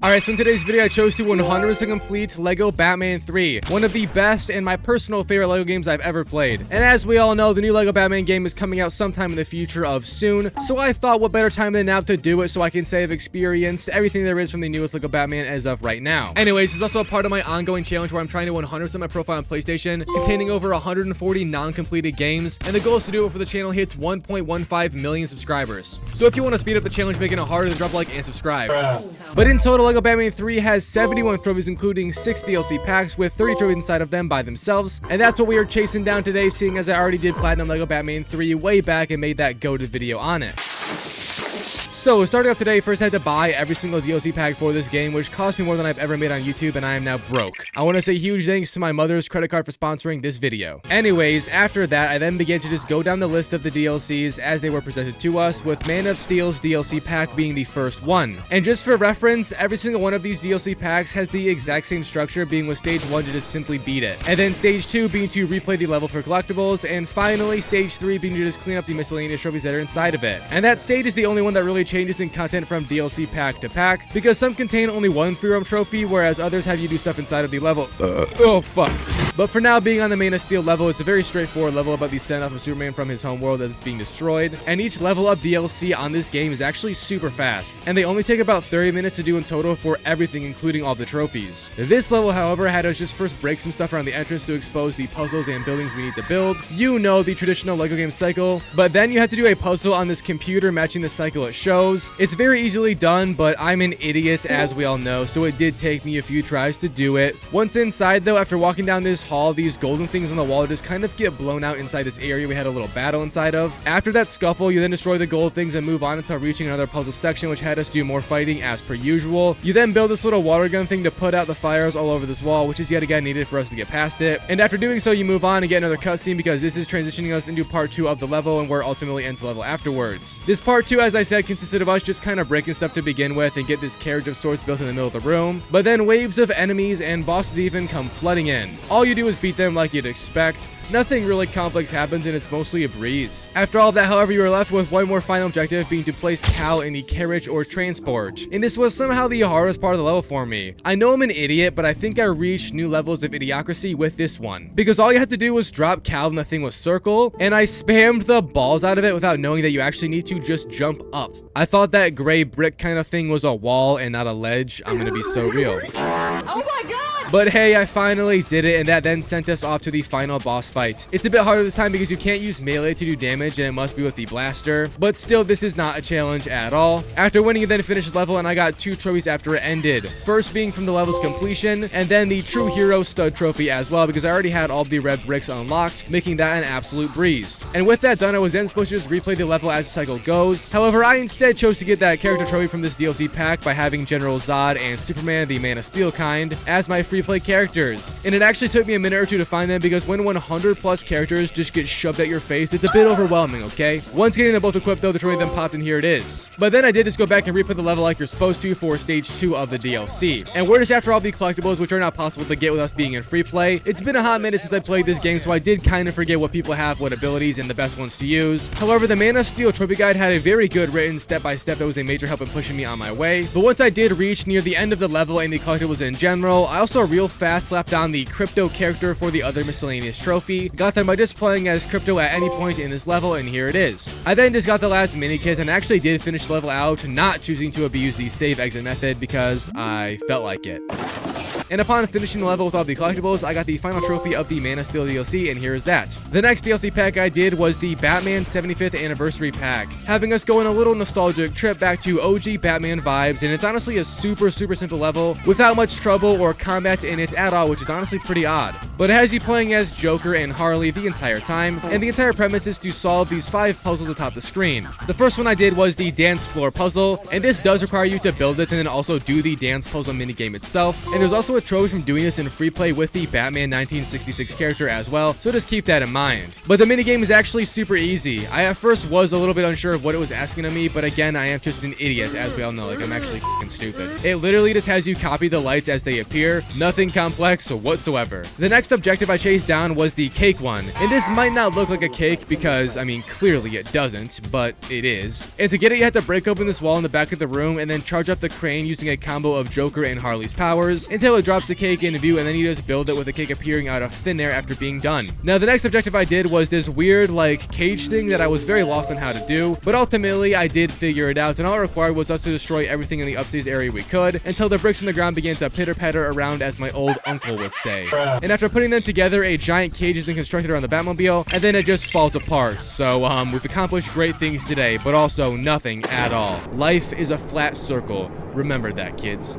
Alright, so in today's video, I chose to 100% complete LEGO Batman 3, one of the best and my personal favorite LEGO games I've ever played. And as we all know, the new LEGO Batman game is coming out sometime in the future of soon, so I thought what better time than now to do it so I can say I've experienced everything there is from the newest LEGO Batman as of right now. Anyways, this is also a part of my ongoing challenge where I'm trying to 100% my profile on PlayStation, containing over 140 non-completed games, and the goal is to do it before the channel hits 1.15 million subscribers. So if you want to speed up the challenge, making it harder, then drop a like and subscribe. But in total, LEGO Batman 3 has 71 trophies, including 6 DLC packs with 30 trophies inside of them by themselves, and that's what we are chasing down today, seeing as I already did Platinum LEGO Batman 3 way back and made that go-to video on it. So, starting off today, first I had to buy every single DLC pack for this game, which cost me more than I've ever made on YouTube, and I am now broke. I want to say huge thanks to my mother's credit card for sponsoring this video. Anyways, after that, I then began to just go down the list of the DLCs as they were presented to us, with Man of Steel's DLC pack being the first one. And just for reference, every single one of these DLC packs has the exact same structure, being with Stage 1 to just simply beat it, and then Stage 2 being to replay the level for collectibles, and finally Stage 3 being to just clean up the miscellaneous trophies that are inside of it. And that stage is the only one that really changes in content from DLC pack to pack, because some contain only one free roam trophy, whereas others have you do stuff inside of the level. Oh fuck. But for now, being on the Man of Steel level, it's a very straightforward level about the send off of Superman from his homeworld that is being destroyed, and each level up DLC on this game is actually super fast, and they only take about 30 minutes to do in total for everything, including all the trophies. This level, however, had us just first break some stuff around the entrance to expose the puzzles and buildings we need to build. You know, the traditional LEGO game cycle, but then you have to do a puzzle on this computer matching the cycle it shows. It's very easily done, but I'm an idiot, as we all know, so it did take me a few tries to do it. Once inside, though, after walking down this hall, these golden things on the wall just kind of get blown out inside this area we had a little battle inside of. After that scuffle, you then destroy the gold things and move on until reaching another puzzle section, which had us do more fighting as per usual. You then build this little water gun thing to put out the fires all over this wall, which is yet again needed for us to get past it. And after doing so, you move on and get another cutscene, because this is transitioning us into part 2 of the level and where it ultimately ends the level afterwards. This part 2, as I said, consisted of us just kind of breaking stuff to begin with and get this carriage of sorts built in the middle of the room, but then waves of enemies and bosses even come flooding in. All you do is beat them like you'd expect. Nothing really complex happens, and it's mostly a breeze. After all of that, however, you are left with one more final objective, being to place Cal in the carriage or transport. And this was somehow the hardest part of the level for me. I know I'm an idiot, but I think I reached new levels of idiocracy with this one, because all you had to do was drop Cal and the thing was circle, and I spammed the balls out of it without knowing that you actually need to just jump up. I thought that gray brick kind of thing was a wall and not a ledge. I'm gonna be so real. Oh my god! But hey, I finally did it, and that then sent us off to the final boss fight. It's a bit harder this time because you can't use melee to do damage, and it must be with the blaster, but still, this is not a challenge at all. After winning, you then finished the level, and I got 2 trophies after it ended. First being from the level's completion, and then the True Hero Stud trophy as well, because I already had all the red bricks unlocked, making that an absolute breeze. And with that done, I was then supposed to just replay the level as the cycle goes. However, I instead chose to get that character trophy from this DLC pack by having General Zod and Superman, the Man of Steel kind, as my free play characters. And it actually took me a minute or two to find them, because when 100 plus characters just get shoved at your face, it's a bit overwhelming, okay? Once getting them both equipped though, the trophy then popped, and here it is. But then I did just go back and replay the level like you're supposed to for stage 2 of the DLC. And we're just after all the collectibles, which are not possible to get with us being in free play. It's been a hot minute since I played this game, so I did kind of forget what people have, what abilities, and the best ones to use. However, the Man of Steel trophy guide had a very good written step-by-step that was a major help in pushing me on my way. But once I did reach near the end of the level and the collectibles in general, I also real fast slapped on the Crypto character for the other miscellaneous trophy. Got them by just playing as Crypto at any point in this level, and here it is. I then just got the last mini kit and actually did finish the level out, not choosing to abuse the save exit method because I felt like it. And upon finishing the level with all the collectibles, I got the final trophy of the Man of Steel DLC, and here is that. The next DLC pack I did was the Batman 75th Anniversary pack, having us go on a little nostalgic trip back to OG Batman vibes, and it's honestly a super simple level without much trouble or combat in it at all, which is honestly pretty odd. But it has you playing as Joker and Harley the entire time, and the entire premise is to solve these 5 puzzles atop the screen. The first one I did was the dance floor puzzle, and this does require you to build it and then also do the dance puzzle minigame itself, and there's also of trophies from doing this in free play with the Batman 1966 character as well, so just keep that in mind. But the minigame is actually super easy. I at first was a little bit unsure of what it was asking of me, but again, I am just an idiot, as we all know. Like, I'm actually f***ing stupid. It literally just has you copy the lights as they appear, nothing complex whatsoever. The next objective I chased down was the cake one, and this might not look like a cake because, I mean, clearly it doesn't, but it is. And to get it, you have to break open this wall in the back of the room and then charge up the crane using a combo of Joker and Harley's powers until it drops the cake into view, and then you just build it with the cake appearing out of thin air after being done. Now, the next objective I did was this weird, like, cage thing that I was very lost on how to do, but ultimately I did figure it out, and all it required was us to destroy everything in the upstairs area we could until the bricks in the ground began to pitter-patter around, as my old uncle would say. And after putting them together, a giant cage has been constructed around the Batmobile, and then it just falls apart. So, we've accomplished great things today, but also nothing at all. Life is a flat circle. Remember that, kids.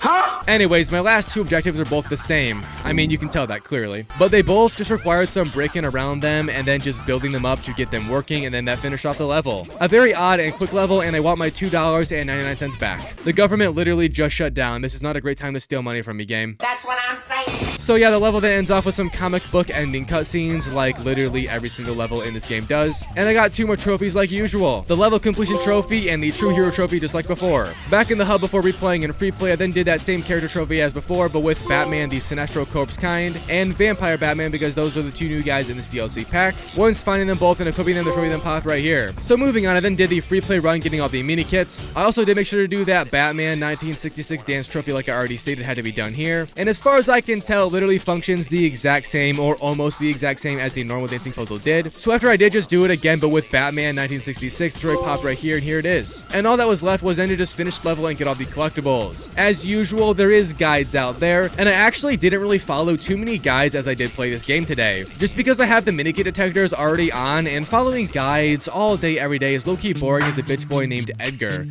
Huh? Anyways, my last two objectives are both the same. I mean, you can tell that clearly. But they both just required some breaking around them and then just building them up to get them working, and then that finished off the level. A very odd and quick level, and I want my $2.99 back. The government literally just shut down. This is not a great time to steal money from me, game. That's what I'm saying. So yeah, the level then ends off with some comic book ending cutscenes, like literally every single level in this game does. And I got 2 more trophies like usual. The level completion trophy and the true hero trophy just like before. Back in the hub before replaying in free play, I then did that same character trophy as before, but with Batman the Sinestro Corpse kind and Vampire Batman, because those are the 2 new guys in this DLC pack. Once finding them both and equipping them, the trophy then popped right here. So moving on, I then did the free play run getting all the mini kits. I also did make sure to do that Batman 1966 dance trophy like I already stated had to be done here. And as far as I can tell, it literally functions the exact same or almost the exact same as the normal dancing puzzle did. So after I did just do it again, but with Batman 1966, the trophy popped right here, and here it is. And all that was left was then to just finish level and get all the collectibles. As usual, there is guides out there, and I actually didn't really follow too many guides as I did play this game today, just because I have the minikit detectors already on, and following guides all day every day is low-key boring as a bitch boy named Edgar.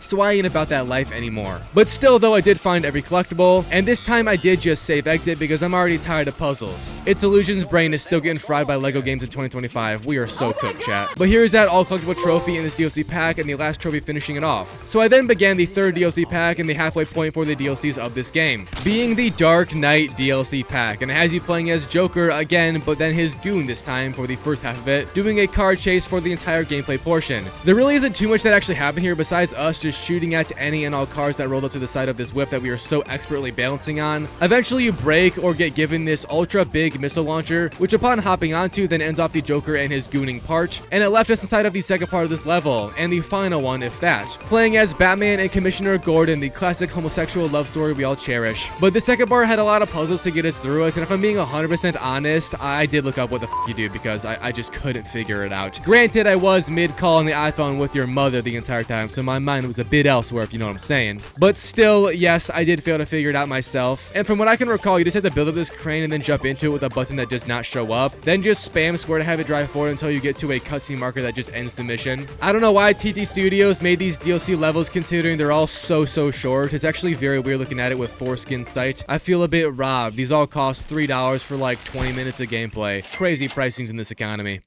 So I ain't about that life anymore. But still, though, I did find every collectible, and this time I did just save exit because I'm already tired of puzzles. Its Illusion's brain is still getting fried by LEGO games in 2025. We are so cooked, chat. But here's that all collectible trophy in this DLC pack, and the last trophy finishing it off. So I then began the 3rd DLC pack and the halfway point for the DLCs of this game, being the Dark Knight DLC pack, and it has you playing as Joker again, but then his goon this time for the first half of it, doing a car chase for the entire gameplay portion. There really isn't too much that actually happened here besides us just shooting at any and all cars that rolled up to the side of this whip that we are so expertly balancing on. Eventually you break or get given this ultra big missile launcher, which upon hopping onto then ends off the Joker and his gooning part, and it left us inside of the second part of this level, and the final one if that, playing as Batman and Commissioner Gordon, the classic homosexual love story we all cherish. But the second part had a lot of puzzles to get us through it, and if I'm being 100% honest, I did look up what the f you do because I just couldn't figure it out. Granted, I was mid-call on the iPhone with your mother the entire time, so my mind was a bit elsewhere, if you know what I'm saying. But still, yes, I did fail to figure it out myself. And from what I can recall, you just have to build up this crane and then jump into it with a button that does not show up. Then just spam square to have it drive forward until you get to a cutscene marker that just ends the mission. I don't know why TT Studios made these DLC levels considering they're all so short. It's actually very weird looking at it with Foreskin's site. I feel a bit robbed. These all cost $3 for like 20 minutes of gameplay. Crazy pricings in this economy.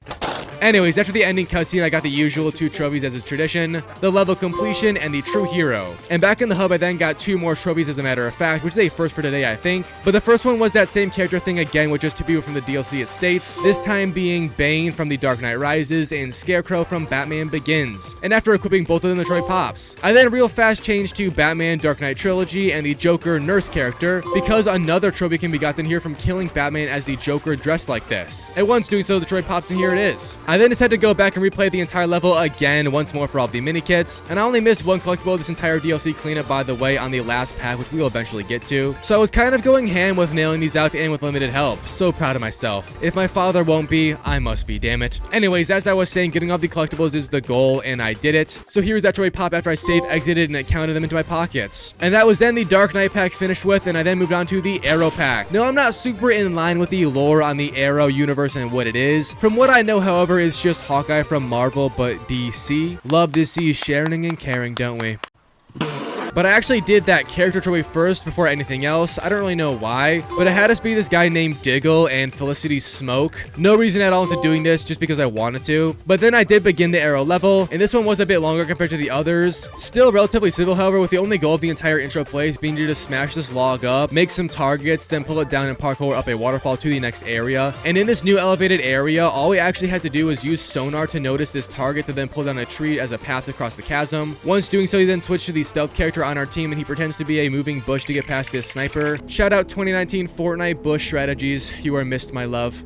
Anyways, after the ending cutscene, I got the usual 2 trophies as is tradition, the level completion and the true hero. And back in the hub, I then got 2 more trophies as a matter of fact, which is a first for today, I think. But the first one was that same character thing again, with just 2 people from the DLC it states, this time being Bane from The Dark Knight Rises and Scarecrow from Batman Begins. And after equipping both of them, the trophy pops. I then real fast changed to Batman Dark Knight Trilogy and the Joker Nurse character, because another trophy can be gotten here from killing Batman as the Joker dressed like this. And once doing so, the trophy pops and here it is. I then decided to go back and replay the entire level again once more for all the mini kits, and I only missed 1 collectible this entire DLC cleanup, by the way, on the last path, which we will eventually get to. So I was kind of going ham with nailing these out and with limited help. So proud of myself. If my father won't be, I must be, damn it. Anyways, as I was saying, getting all the collectibles is the goal, and I did it. So here's that trophy pop after I save exited and it counted them into my pockets. And that was then the Dark Knight pack finished with, and I then moved on to the Arrow pack. Now, I'm not super in line with the lore on the Arrow universe and what it is. From what I know, however, is just Hawkeye from Marvel, but DC. Love to see sharing and caring, don't we? but I actually did that character trophy first before anything else. I don't really know why, but it had us be this guy named Diggle and Felicity Smoke. No reason at all into doing this, just because I wanted to. But then I did begin the arrow level, and this one was a bit longer compared to the others. Still relatively simple, however, with the only goal of the entire intro place being to just smash this log up, make some targets, then pull it down and parkour up a waterfall to the next area. And in this new elevated area, all we actually had to do was use sonar to notice this target to then pull down a tree as a path across the chasm. Once doing so, he then switched to the stealth character on our team, and he pretends to be a moving bush to get past this sniper. Shout out 2019 Fortnite bush strategies. You are missed, my love.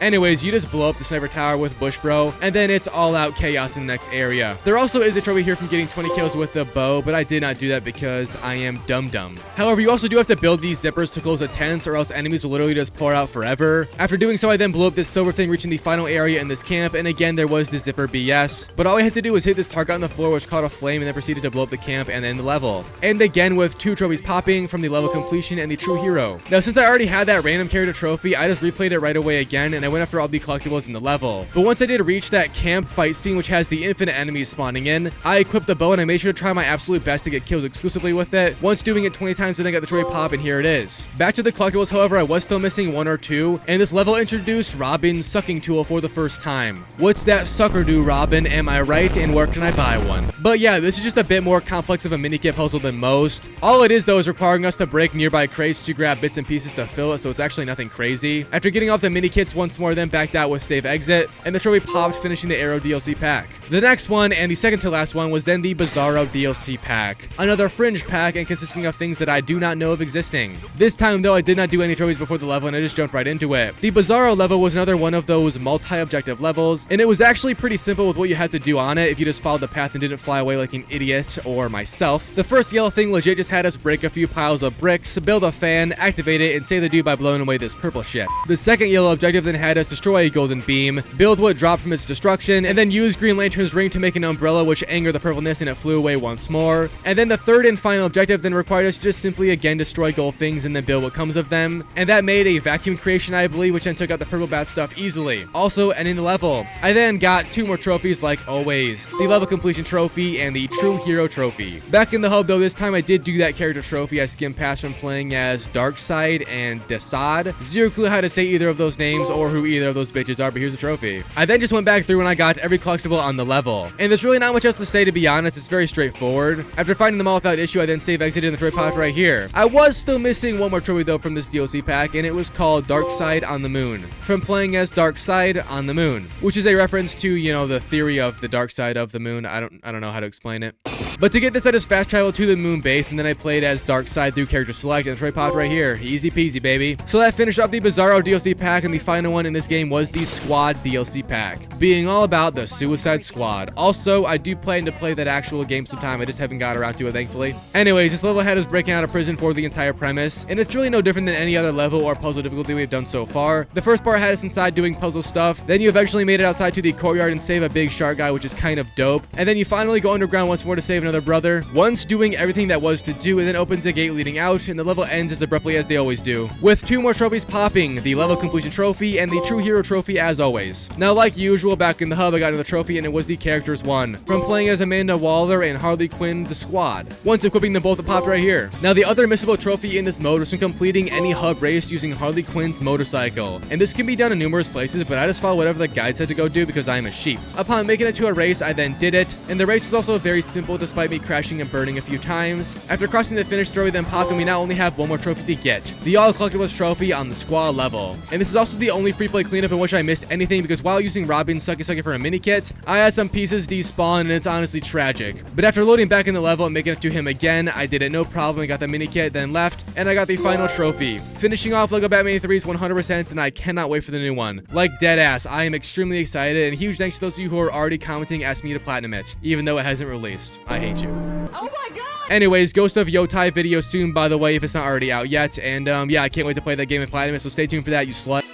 Anyways, you just blow up the sniper tower with Bush Bro, and then it's all out chaos in the next area. There also is a trophy here from getting 20 kills with the bow, but I did not do that because I am dumb. However, you also do have to build these zippers to close the tents, or else enemies will literally just pour out forever. After doing so, I then blew up this silver thing, reaching the final area in this camp, and again, there was the zipper BS. But all I had to do was hit this target on the floor, which caught a flame, and then proceeded to blow up the camp and end the level. And again, with 2 trophies popping from the level completion and the true hero. Now, since I already had that random character trophy, I just replayed it right away again, and I went after all the collectibles in the level. But once I did reach that camp fight scene, which has the infinite enemies spawning in, I equipped the bow and I made sure to try my absolute best to get kills exclusively with it. Once doing it 20 times, then I got the trophy pop, and here it is. Back to the collectibles, however, I was still missing 1 or 2, and this level introduced Robin's sucking tool for the first time. What's that sucker do, Robin? Am I right? And where can I buy one? But yeah, this is just a bit more complex of a mini-kit puzzle than most. All it is, though, is requiring us to break nearby crates to grab bits and pieces to fill it, so it's actually nothing crazy. After getting off the mini-kits once more, then backed out with save exit, and the trophy popped, finishing the Arrow DLC pack. The next one, and the second to last one, was then the Bizarro DLC pack. Another fringe pack, and consisting of things that I do not know of existing. This time, though, I did not do any trophies before the level, and I just jumped right into it. The Bizarro level was another one of those multi-objective levels, and it was actually pretty simple with what you had to do on it if you just followed the path and didn't fly away like an idiot, or myself. The first yellow thing legit just had us break a few piles of bricks, build a fan, activate it, and save the dude by blowing away this purple shit. The second yellow objective then had us destroy a golden beam, build what dropped from its destruction, and then use Green Lantern's ring to make an umbrella, which angered the purpleness and it flew away once more. And then the third and final objective then required us to just simply again destroy gold things and then build what comes of them. And that made a vacuum creation, I believe, which then took out the purple bat stuff easily. Also, ending the level. I then got 2 more trophies like always. The level completion trophy and the true hero trophy. Back in the hub though, this time I did do that character trophy. I skimmed past from playing as Darkseid and Desaad. Zero clue how to say either of those names or who either of those bitches are, but here's the trophy. I then just went back through and I got every collectible on the level. And there's really not much else to say, to be honest. It's very straightforward. After finding them all without issue, I then save exited in the trophy pot right here. I was still missing 1 more trophy though from this DLC pack, and it was called Darkseid on the Moon. From playing as Darkseid on the Moon, which is a reference to, you know, the theory of the dark side of the moon. I don't know how to explain it. But to get this, I just fast traveled to the moon base, and then I played as Darkseid through character select, and the trophy pot right here. Easy peasy, baby. So that finished off the Bizarro DLC pack, and the final one in this game was the Squad DLC pack, being all about the Suicide Squad. Also, I do plan to play that actual game sometime. I just haven't got around to it, thankfully. Anyways, this level had us breaking out of prison for the entire premise, and it's really no different than any other level or puzzle difficulty we've done so far. The first part had us inside doing puzzle stuff, then you eventually made it outside to the courtyard and save a big shark guy, which is kind of dope, and then you finally go underground once more to save another brother, once doing everything that was to do, and then opens a gate leading out, and the level ends as abruptly as they always do, with 2 more trophies popping, the level completion trophy and the true hero trophy as always. Now, like usual, back in the hub, I got another trophy, and it was the characters one, from playing as Amanda Waller and Harley Quinn the Squad. Once equipping them both, it popped right here. Now, the other missable trophy in this mode was from completing any hub race using Harley Quinn's motorcycle, and this can be done in numerous places, but I just followed whatever the guide said to go do because I am a sheep. Upon making it to a race, I then did it, and the race was also very simple despite me crashing and burning a few times. After crossing the finish, trophy then popped, and we now only have 1 more trophy to get, the all collectibles trophy on the Squad level. And this is also the only free play cleanup in which I missed anything, because while using Robin's Sucky for a mini kit, I had some pieces despawn, and it's honestly tragic. But after loading back in the level and making it to him again, I did it no problem. I got the mini kit, then left, and I got the final trophy, finishing off LEGO Batman 3's 100%, and I cannot wait for the new one. Like dead ass, I am extremely excited, and huge thanks to those of you who are already commenting asking me to platinum it, even though it hasn't released. I hate you. Oh my god! Anyways, Ghost of Yotai video soon, by the way, if it's not already out yet, and yeah, I can't wait to play that game in platinum, so stay tuned for that, you slut.